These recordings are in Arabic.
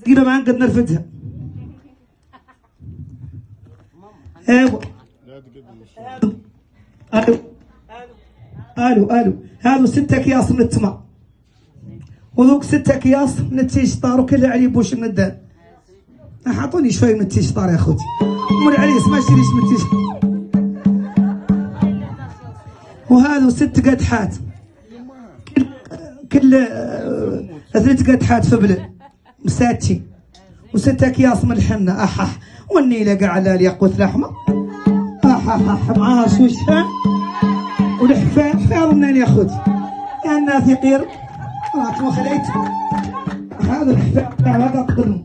تجيبها معاك قد نرفدها. ايوه الو هذو 6 اكياس من التمر وذوك 6 اكياس من التيشطار وكل علي بوش من الدان. اعطوني شوي من التيشطار يا اخوتي. ام العريس ما اشتريش من التيشطار. وهذو 6 قدحات كل 3 قدحات فبل مساتشي و6 اكياس من الحنه. احح والنيله قاعده الياقوت لحمه. احح معاها شوشها والحفاء. حفاظ منين يا اخوتي؟ يا الناس يقير راكم خليت هذا الحفاء هذا قدرهم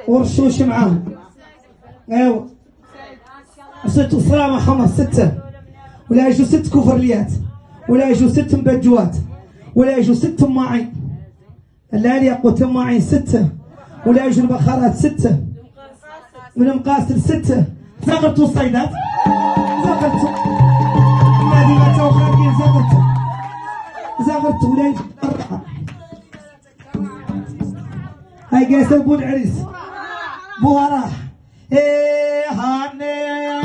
ورشوش معاهم. ايوه 6 صرامه حمص 6 ولا يجوا 6 كفرليات ولا يجوا 6 مبجوات ولا يجوا 6 ماعين. الليالي يقوت ماعين 6 ولا يجوا البخارات 6 من مقاسل 6. زغرتوا الصيدات زغرتوا الذي ما تو خارجين زغرتوا ولا يجوا 4. هاي قايسه بو العريس بوها راح. ايه هاني